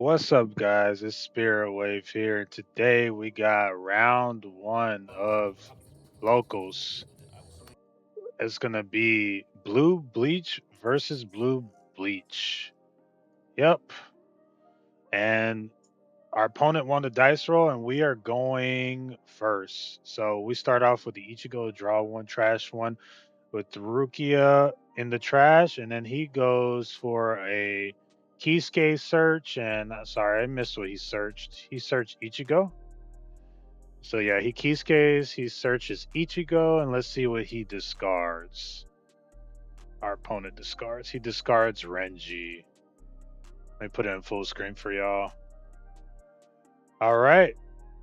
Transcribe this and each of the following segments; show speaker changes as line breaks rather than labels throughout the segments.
What's up, guys? It's Spirit Wave here. Today we got round one of locals. It's gonna be Blue Bleach versus Blue Bleach. Yep. And our opponent won the dice roll, and we are going first. So we start off with the Ichigo draw one, trash one, with Rukia in the trash, and then he goes for a Kisuke search. And sorry, I missed what he searched. He searched Ichigo. So yeah, he Kisuke's, he searches Ichigo, and let's see what he discards. Our opponent discards. He discards Renji. Let me put it in full screen for y'all. All right.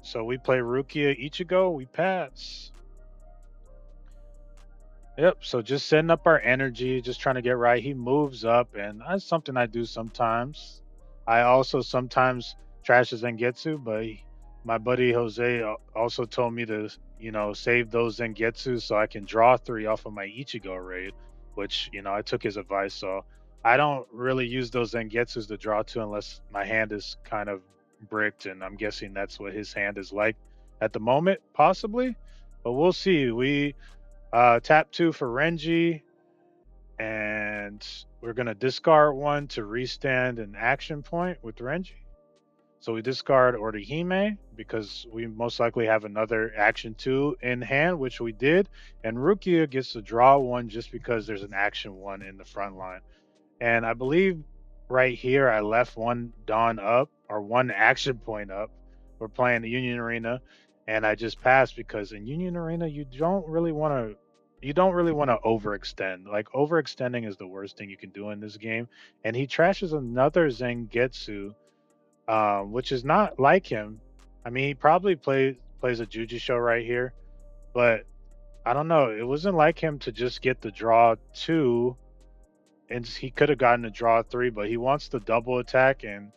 So we play Rukia Ichigo, we pass. Yep. So just setting up our energy, just trying to get right. He moves up, and that's something I do sometimes. I also sometimes trash his Zangetsu, but my buddy Jose also told me to, save those Zangetsu so I can draw three off of my Ichigo raid, which, I took his advice. So I don't really use those Zangetsus to draw two unless my hand is kind of bricked, and I'm guessing that's what his hand is like at the moment, possibly. But we'll see. We tap two for Renji, and we're gonna discard one to restand an action point with Renji. So we discard Orihime because we most likely have another action two in hand, which we did. And Rukia gets to draw one just because there's an action one in the front line. And I believe right here I left one Dawn up or one action point up. We're playing the Union Arena, and I just passed because in Union Arena you don't really want to overextend. Like overextending is the worst thing you can do in this game. And he trashes another Zangetsu, which is not like him. I mean, he probably plays a Juji show right here, but I don't know. It wasn't like him to just get the draw two, and he could have gotten a draw three, but he wants the double attack. And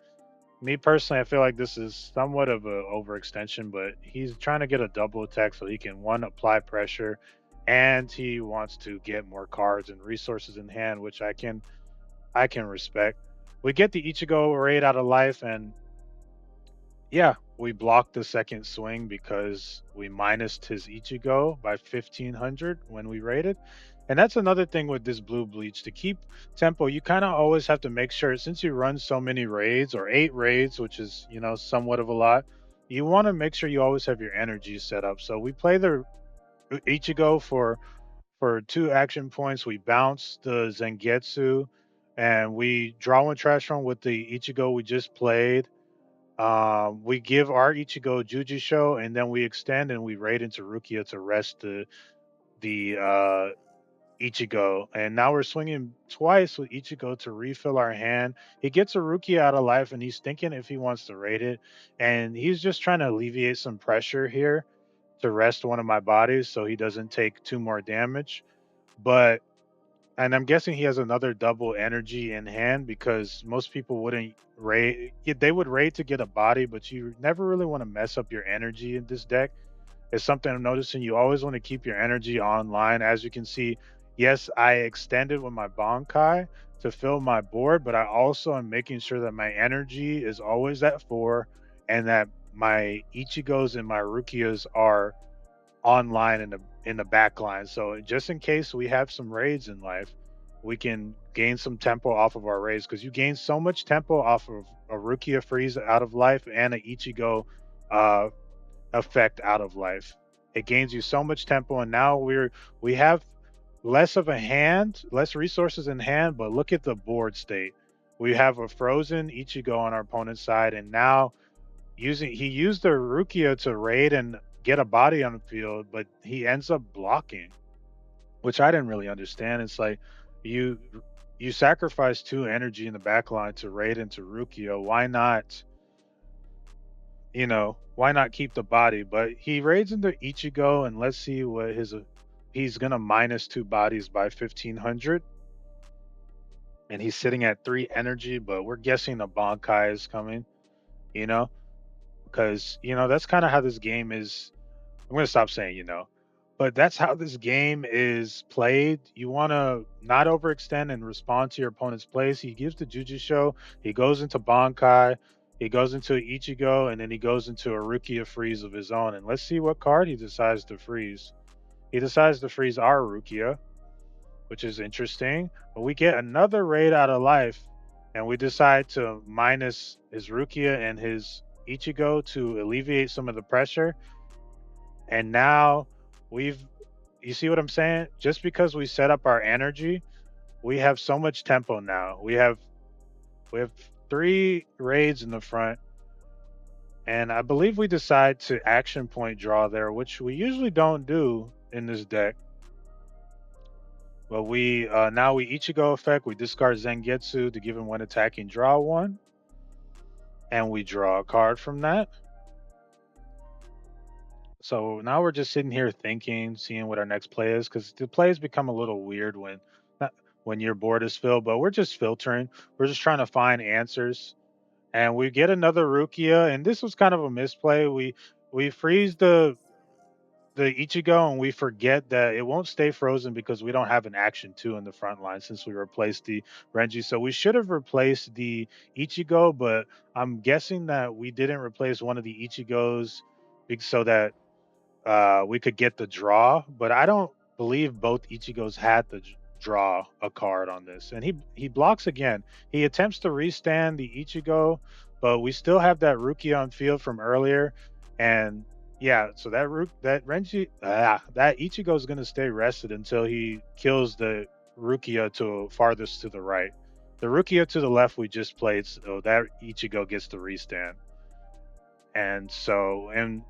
me personally, I feel like this is somewhat of a overextension, but he's trying to get a double attack so he can one apply pressure, and he wants to get more cards and resources in hand, which I can respect. We get the Ichigo raid out of life, and yeah, we blocked the second swing because we minused his Ichigo by 1500 when we raided. And that's another thing with this blue bleach. To keep tempo, you kind of always have to make sure, since you run so many raids or 8 raids, which is, somewhat of a lot, you want to make sure you always have your energy set up. So we play the Ichigo for two action points. We bounce the Zangetsu, and we draw one trash run with the Ichigo we just played. We give our Ichigo Juji show, and then we extend and we raid into Rukia to rest the Ichigo. And now we're swinging twice with Ichigo to refill our hand. He gets a Rukia out of life, and he's thinking if he wants to raid it, and he's just trying to alleviate some pressure here to rest one of my bodies so he doesn't take two more damage. But and I'm guessing he has another double energy in hand because most people wouldn't raid. Yeah, they would raid to get a body, but you never really want to mess up your energy in this deck. It's something I'm noticing. You always want to keep your energy online. As you can see, yes, I extended with my Bankai to fill my board, but I also am making sure that my energy is always at four and that my Ichigos and my Rukias are online in the back line. So just in case we have some raids in life, we can gain some tempo off of our raids because you gain so much tempo off of a Rukia freeze out of life and a Ichigo uh, effect out of life. It gains you so much tempo, and now we have less of a hand, less resources in hand. But look at the board state. We have a frozen Ichigo on our opponent's side, and now he used the Rukia to raid and get a body on the field, but he ends up blocking, which I didn't really understand. It's like you you sacrifice two energy in the back line to raid into Rukia. Why not keep the body? But he raids into Ichigo, and let's see what he's gonna minus two bodies by 1500, and he's sitting at three energy, but we're guessing a Bankai is coming, you know, because that's kind of how this game is. I'm gonna stop saying but that's how this game is played. You want to not overextend and respond to your opponent's plays. He gives the Juju show. He goes into Bankai. He goes into an Ichigo and then he goes into a Rukia freeze of his own. And let's see what card he decides to freeze. He decides to freeze our Rukia, which is interesting. But we get another raid out of life, and we decide to minus his Rukia and his Ichigo to alleviate some of the pressure. And now we've, you see what I'm saying? Just because we set up our energy, we have so much tempo now. We have 3 raids in the front, and I believe we decide to action point draw there, which we usually don't do in this deck. But we now we Ichigo effect. We discard Zangetsu to give him 1 attacking, draw 1, and we draw a card from that. So now we're just sitting here thinking, seeing what our next play is, because the plays become a little weird when not when your board is filled. But we're just filtering. We're just trying to find answers, and we get another Rukia, and this was kind of a misplay. We freeze the Ichigo, and we forget that it won't stay frozen because we don't have an action 2 in the front line since we replaced the Renji. So we should have replaced the Ichigo, but I'm guessing that we didn't replace one of the Ichigos so that we could get the draw. But I don't believe both Ichigos had to draw a card on this. And he blocks again. He attempts to restand the Ichigo, but we still have that Rukia on field from earlier. And yeah, so that Renji that Ichigo is gonna stay rested until he kills the Rukia to farthest to the right. The Rukia to the left we just played, so that Ichigo gets the restand. And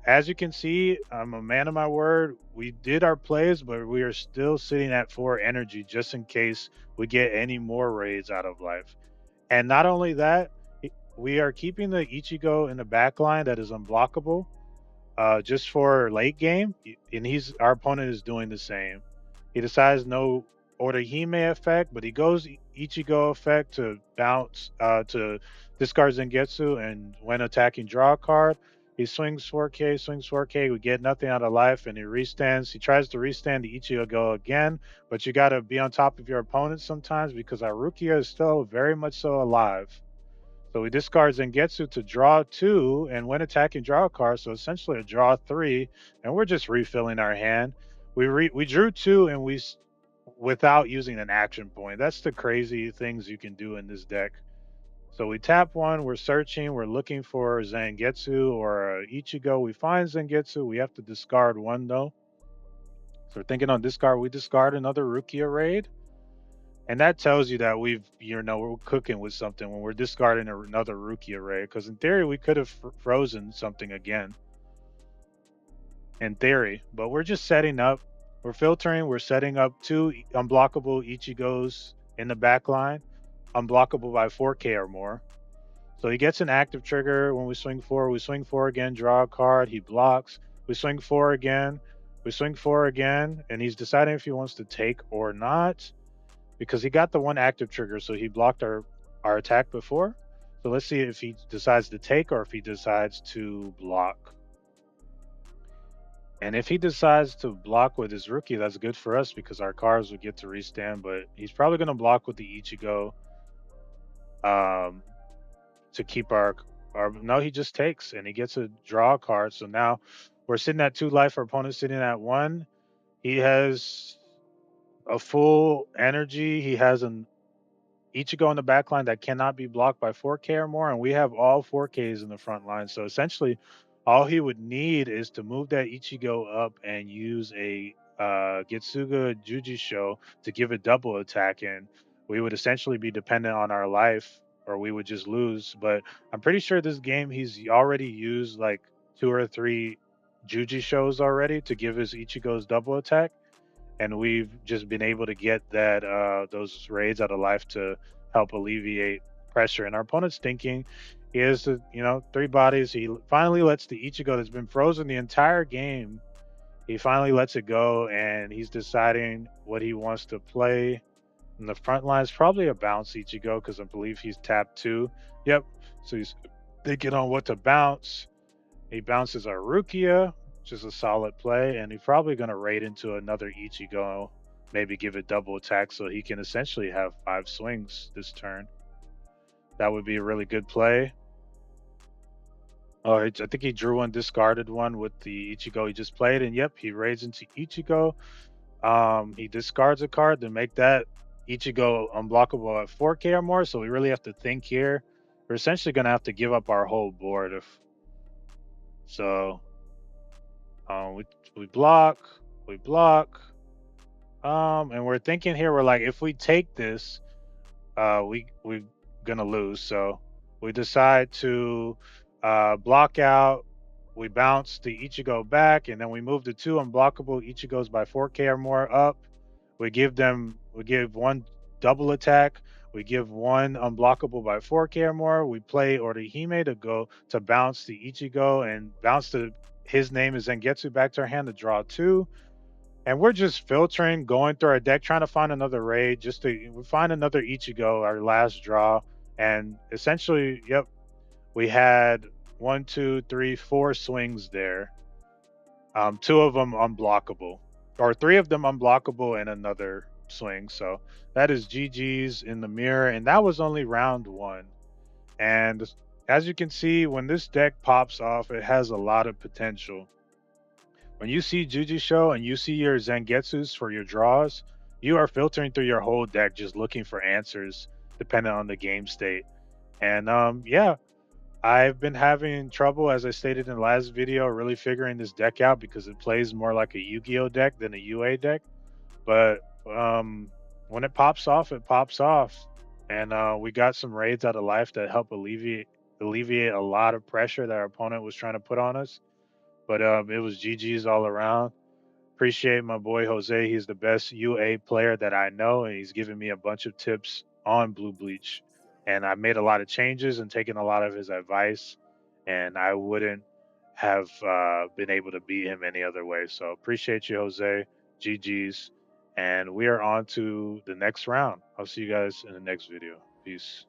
as you can see, I'm a man of my word. We did our plays, but we are still sitting at 4 energy just in case we get any more raids out of life. And not only that, we are keeping the Ichigo in the back line that is unblockable just for late game, and he's our opponent is doing the same. He decides no Orihime effect, but he goes Ichigo effect to bounce to discard Zengetsu, and when attacking, draw a card. He swings 4K, swings 4K. We get nothing out of life, and he restands. He tries to restand the Ichigo again, but you got to be on top of your opponent sometimes because our Rukia is still very much so alive. So he discards Zengetsu to draw 2, and when attacking, draw a card. So essentially a draw 3, and we're just refilling our hand. We drew 2, and without using an action point. That's the crazy things you can do in this deck. So we tap 1, we're searching, we're looking for Zangetsu or Ichigo. We find Zangetsu, we have to discard 1 though. So we're thinking on discard, we discard another Rukia raid. And that tells you that we're cooking with something when we're discarding another Rukia raid. Because in theory, we could have frozen something again. In theory, but we're just setting up. We're filtering. We're setting up 2 unblockable Ichigos in the back line, unblockable by 4K or more. So he gets an active trigger when we swing 4. We swing 4 again, draw a card. He blocks. We swing 4 again. We swing 4 again, and he's deciding if he wants to take or not, because he got the 1 active trigger, so he blocked our attack before. So let's see if he decides to take or if he decides to block. And if he decides to block with his Rukia, that's good for us because our cards would get to restand. But he's probably going to block with the Ichigo um, to keep our. No, he just takes and he gets a draw card. So now we're sitting at 2 life. Our opponent's sitting at 1. He has a full energy. He has an Ichigo in the back line that cannot be blocked by 4K or more, and we have all 4Ks in the front line. So essentially, all he would need is to move that Ichigo up and use a Getsuga Jujisho to give a double attack, and we would essentially be dependent on our life, or we would just lose. But I'm pretty sure this game he's already used like 2 or 3 Jujishos already to give his Ichigo's double attack, and we've just been able to get that those raids out of life to help alleviate pressure. And our opponent's thinking he has the 3 bodies. He finally lets the Ichigo that's been frozen the entire game. He finally lets it go, and he's deciding what he wants to play. In the front line is probably a bounce Ichigo because I believe he's tapped 2. Yep. So he's thinking on what to bounce. He bounces our Rukia, which is a solid play, and he's probably going to raid into another Ichigo, maybe give it double attack so he can essentially have 5 swings this turn. That would be a really good play. Oh, I think he drew and discarded one with the Ichigo he just played, and yep, he raids into Ichigo. He discards a card to make that Ichigo unblockable at 4K or more. So we really have to think here. We're essentially gonna have to give up our whole board if so. We block, we block, and we're thinking here. We're like, if we take this, we gonna lose. So we decide to block out. We bounce the Ichigo back, and then we move the two unblockable Ichigos by 4K or more up. We give one double attack. We give one unblockable by 4K or more. We play Orihime to go to bounce the Ichigo and bounce the his name is Zangetsu back to our hand to draw two. And we're just filtering, going through our deck, trying to find another raid, just to find another Ichigo, our last draw. And essentially, yep, we had one, two, three, four swings there. Two of them unblockable, or three of them unblockable, and another swing. So that is GG's in the mirror, and that was only round one. And as you can see, when this deck pops off, it has a lot of potential. When you see Juju Show and you see your Zangetsus for your draws, you are filtering through your whole deck just looking for answers depending on the game state. And yeah, I've been having trouble, as I stated in the last video, really figuring this deck out because it plays more like a Yu-Gi-Oh deck than a UA deck. But when it pops off, it pops off. And we got some raids out of life that help alleviate a lot of pressure that our opponent was trying to put on us. But it was GG's all around. Appreciate my boy Jose. He's the best UA player that I know, and he's given me a bunch of tips on Blue Bleach. And I made a lot of changes and taken a lot of his advice, and I wouldn't have been able to beat him any other way. So appreciate you, Jose. GG's. And we are on to the next round. I'll see you guys in the next video. Peace.